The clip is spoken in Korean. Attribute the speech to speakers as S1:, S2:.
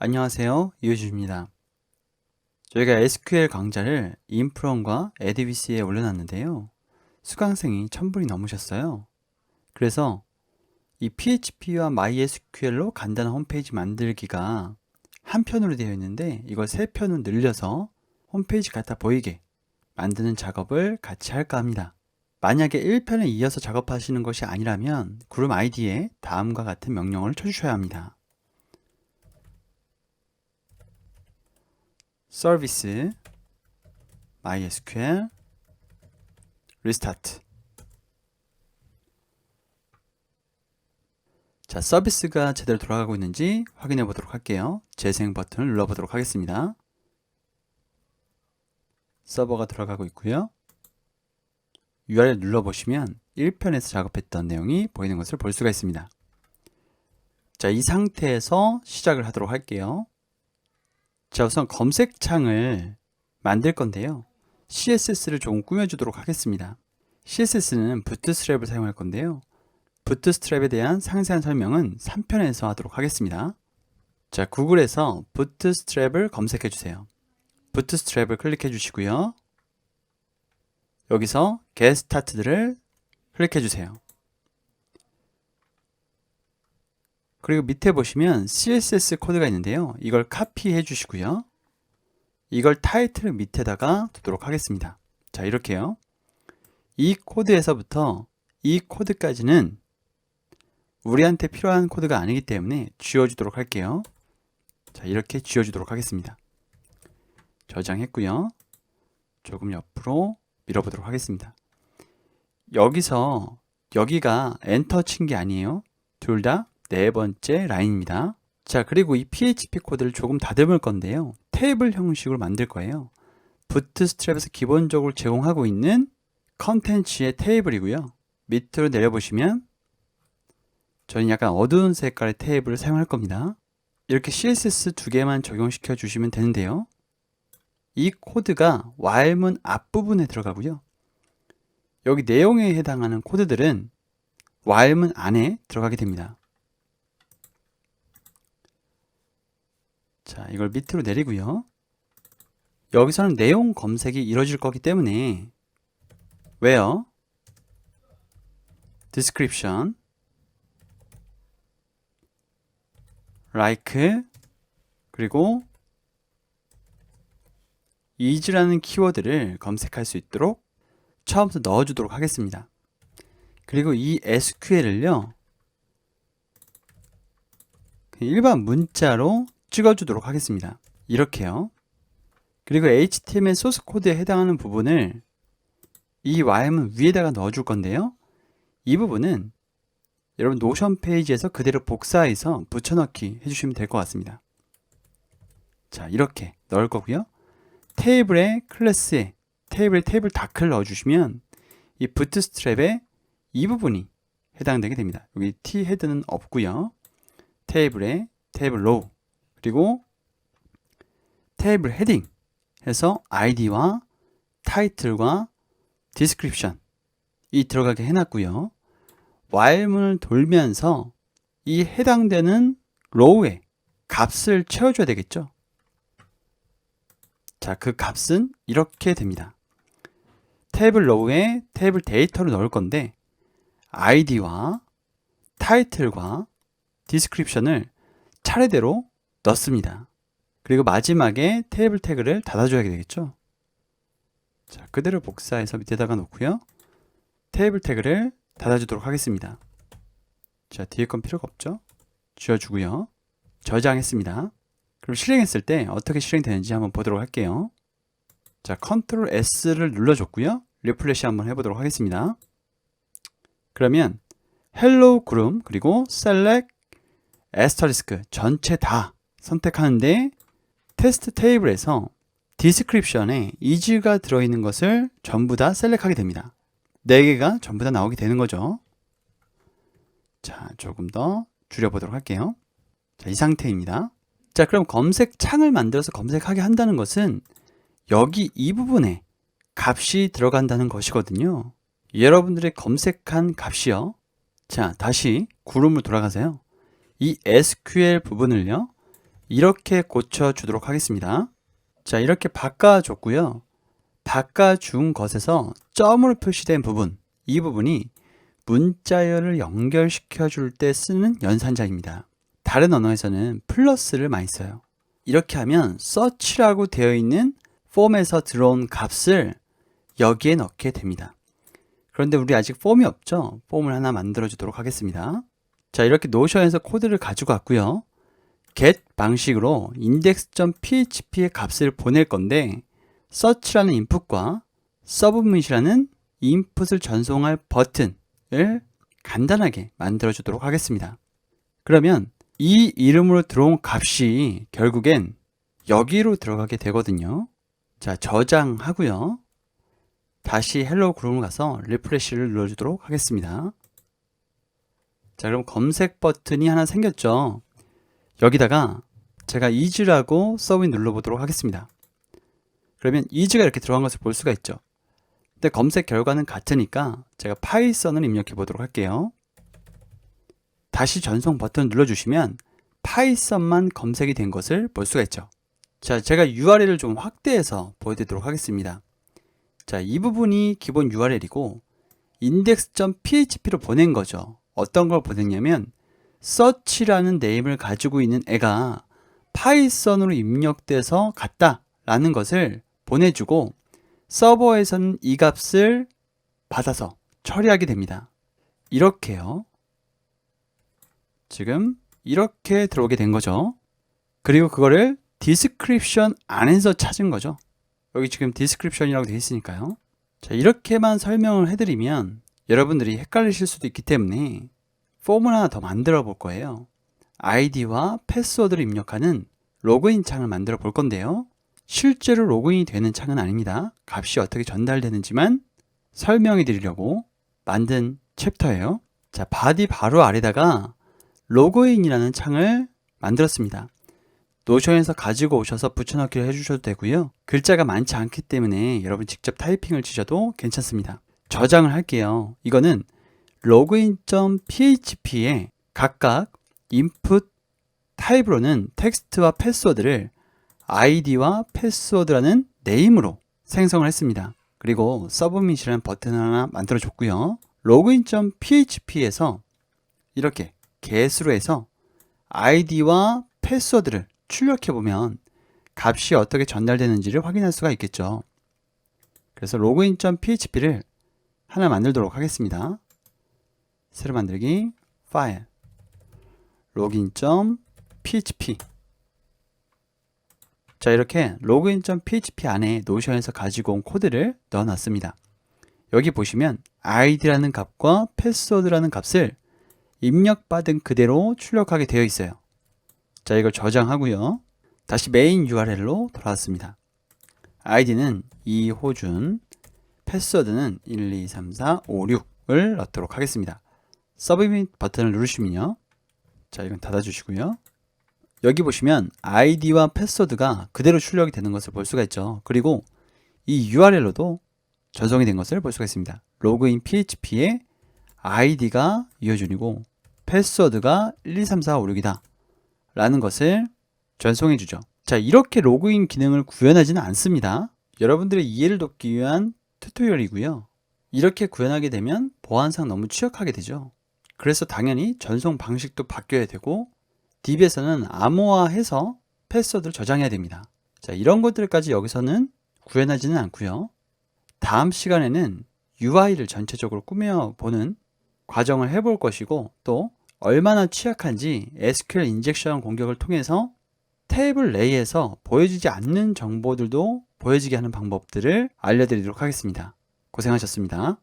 S1: 안녕하세요. 이효주입니다. 저희가 SQL 강좌를 인프롬과 에디비스에 올려놨는데요. 수강생이 1000분이 넘으셨어요. 그래서 이 PHP와 MySQL로 간단한 홈페이지 만들기가 한 편으로 되어 있는데 이걸 3편으로 늘려서 홈페이지 같아 보이게 만드는 작업을 같이 할까 합니다. 만약에 1편에 이어서 작업하시는 것이 아니라면 그룹 아이디에 다음과 같은 명령어를 쳐주셔야 합니다. 서비스 MySQL 리스타트. 자, 서비스가 제대로 돌아가고 있는지 확인해 보도록 할게요. 재생 버튼을 눌러 보도록 하겠습니다. 서버가 돌아가고 있고요. URL 눌러 보시면 1편에서 작업했던 내용이 보이는 것을 볼 수가 있습니다. 자, 이 상태에서 시작을 하도록 할게요. 자, 우선 검색창을 만들 건데요. CSS를 조금 꾸며주도록 하겠습니다. CSS는 부트스트랩을 사용할 건데요. 부트스트랩에 대한 상세한 설명은 3편에서 하도록 하겠습니다. 자, 구글에서 부트스트랩을 검색해 주세요. 부트스트랩을 클릭해 주시고요. 여기서 Get Started를 클릭해 주세요. 그리고 밑에 보시면 CSS 코드가 있는데요. 이걸 카피해 주시고요. 이걸 타이틀 밑에다가 두도록 하겠습니다. 자, 이렇게요. 이 코드에서부터 이 코드까지는 우리한테 필요한 코드가 아니기 때문에 지워주도록 할게요. 자, 이렇게 지워주도록 하겠습니다. 저장했고요. 조금 옆으로 밀어보도록 하겠습니다. 여기가 엔터 친 게 아니에요. 둘 다 4번째 라인입니다. 자, 그리고 이 PHP 코드를 조금 다듬을 건데요. 테이블 형식으로 만들 거예요. 부트스트랩에서 기본적으로 제공하고 있는 컨텐츠의 테이블이고요. 밑으로 내려보시면 저는 약간 어두운 색깔의 테이블을 사용할 겁니다. 이렇게 CSS 2개만 적용시켜 주시면 되는데요. 이 코드가 while문 앞부분에 들어가고요. 여기 내용에 해당하는 코드들은 while문 안에 들어가게 됩니다. 자, 이걸 밑으로 내리고요. 여기서는 내용 검색이 이루어질 거기 때문에 where description like 그리고 is라는 키워드를 검색할 수 있도록 처음부터 넣어주도록 하겠습니다. 그리고 이 SQL을요 일반 문자로 찍어주도록 하겠습니다. 이렇게요. 그리고 HTML 소스 코드에 해당하는 부분을 이 while문 위에다가 넣어줄 건데요. 이 부분은 여러분 노션 페이지에서 그대로 복사해서 붙여넣기 해주시면 될 것 같습니다. 자, 이렇게 넣을 거고요. 테이블의 클래스에 테이블 다크를 넣어주시면 이 부트스트랩의 이 부분이 해당되게 됩니다. 여기 T 헤드는 없고요. 테이블에 테이블 로우 그리고 테이블 헤딩 해서 아이디와 타이틀과 디스크립션 이 들어가게 해놨고요. while문을 돌면서 이 해당되는 로우에 값을 채워줘야 되겠죠. 자, 그 값은 이렇게 됩니다. 테이블 로우에 테이블 데이터를 넣을 건데 아이디와 타이틀과 디스크립션을 차례대로 넣습니다. 그리고 마지막에 테이블 태그를 닫아줘야 되겠죠. 자, 그대로 복사해서 밑에다가 놓고요. 테이블 태그를 닫아주도록 하겠습니다. 자, 뒤에 건 필요가 없죠. 지워주고요. 저장했습니다. 그럼 실행했을 때 어떻게 실행되는지 한번 보도록 할게요. 자, 컨트롤 S를 눌러줬고요. 리플레시 한번 해보도록 하겠습니다. 그러면 hello 그룹 그리고 select asterisk 전체 다 선택하는데 테스트 테이블에서 디스크립션에 is가 들어있는 것을 전부 다 셀렉하게 됩니다. 4개가 전부 다 나오게 되는 거죠. 자, 조금 더 줄여보도록 할게요. 자, 이 상태입니다. 자, 그럼 검색창을 만들어서 검색하게 한다는 것은 여기 이 부분에 값이 들어간다는 것이거든요. 여러분들의 검색한 값이요. 자, 다시 구름으로 돌아가세요. 이 SQL 부분을요. 이렇게 고쳐주도록 하겠습니다. 자, 이렇게 바꿔줬고요. 바꿔준 것에서 점으로 표시된 부분, 이 부분이 문자열을 연결시켜 줄 때 쓰는 연산자입니다. 다른 언어에서는 플러스를 많이 써요. 이렇게 하면 search라고 되어 있는 폼에서 들어온 값을 여기에 넣게 됩니다. 그런데 우리 아직 폼이 없죠? 폼을 하나 만들어 주도록 하겠습니다. 자, 이렇게 노션에서 코드를 가지고 왔고요. get 방식으로 index.php의 값을 보낼 건데 search라는 인풋과 submit이라는 인풋을 전송할 버튼을 간단하게 만들어 주도록 하겠습니다. 그러면 이 이름으로 들어온 값이 결국엔 여기로 들어가게 되거든요. 자, 저장하고요. 다시 헬로 그룹으로 가서 리프레시를 눌러주도록 하겠습니다. 자, 그럼 검색 버튼이 하나 생겼죠. 여기다가 제가 is라고 서브밋 눌러보도록 하겠습니다. 그러면 is가 이렇게 들어간 것을 볼 수가 있죠. 근데 검색 결과는 같으니까 제가 파이썬을 입력해 보도록 할게요. 다시 전송 버튼 눌러주시면 파이썬만 검색이 된 것을 볼 수가 있죠. 자, 제가 URL을 좀 확대해서 보여드리도록 하겠습니다. 자, 이 부분이 기본 URL이고 index.php로 보낸 거죠. 어떤 걸 보냈냐면 search라는 네임을 가지고 있는 애가 파이썬으로 입력돼서 갔다라는 것을 보내주고 서버에서는 이 값을 받아서 처리하게 됩니다. 이렇게요. 지금 이렇게 들어오게 된 거죠. 그리고 그거를 description 안에서 찾은 거죠. 여기 지금 description이라고 되어 있으니까요. 자, 이렇게만 설명을 해드리면 여러분들이 헷갈리실 수도 있기 때문에 폼을 하나 더 만들어 볼 거예요. 아이디와 패스워드를 입력하는 로그인 창을 만들어 볼 건데요. 실제로 로그인이 되는 창은 아닙니다. 값이 어떻게 전달되는지만 설명해 드리려고 만든 챕터예요. 자, 바디 바로 아래다가 로그인이라는 창을 만들었습니다. 노션에서 가지고 오셔서 붙여넣기를 해주셔도 되고요. 글자가 많지 않기 때문에 여러분 직접 타이핑을 치셔도 괜찮습니다. 저장을 할게요. 이거는 login.php에 각각 인풋 타입으로는 텍스트와 패스워드를 아이디와 패스워드라는 네임으로 생성을 했습니다. 그리고 서브밋이라는 버튼 하나 만들어 줬고요. login.php에서 이렇게 get으로 해서 아이디와 패스워드를 출력해 보면 값이 어떻게 전달되는지를 확인할 수가 있겠죠. 그래서 login.php를 하나 만들도록 하겠습니다. 새로 만들기, 파일, login.php. 자, 이렇게 login.php 안에 노션에서 가지고 온 코드를 넣어놨습니다. 여기 보시면 id라는 값과 패스워드라는 값을 입력받은 그대로 출력하게 되어 있어요. 자, 이걸 저장하고요. 다시 메인 URL로 돌아왔습니다. id는 이호준, 패스워드는 123456을 넣도록 하겠습니다. 서브밋 버튼을 누르시면요. 자, 이건 닫아주시고요. 여기 보시면 아이디와 패스워드가 그대로 출력이 되는 것을 볼 수가 있죠. 그리고 이 URL로도 전송이 된 것을 볼 수가 있습니다. 로그인 php에 아이디가 이호준이고 패스워드가 123456이다 라는 것을 전송해 주죠. 자, 이렇게 로그인 기능을 구현하지는 않습니다. 여러분들의 이해를 돕기 위한 튜토리얼이고요. 이렇게 구현하게 되면 보안상 너무 취약하게 되죠. 그래서 당연히 전송 방식도 바뀌어야 되고 DB에서는 암호화해서 패스워드를 저장해야 됩니다. 자, 이런 것들까지 여기서는 구현하지는 않고요. 다음 시간에는 UI를 전체적으로 꾸며보는 과정을 해볼 것이고 또 얼마나 취약한지 SQL 인젝션 공격을 통해서 테이블 내에서 보여지지 않는 정보들도 보여지게 하는 방법들을 알려드리도록 하겠습니다. 고생하셨습니다.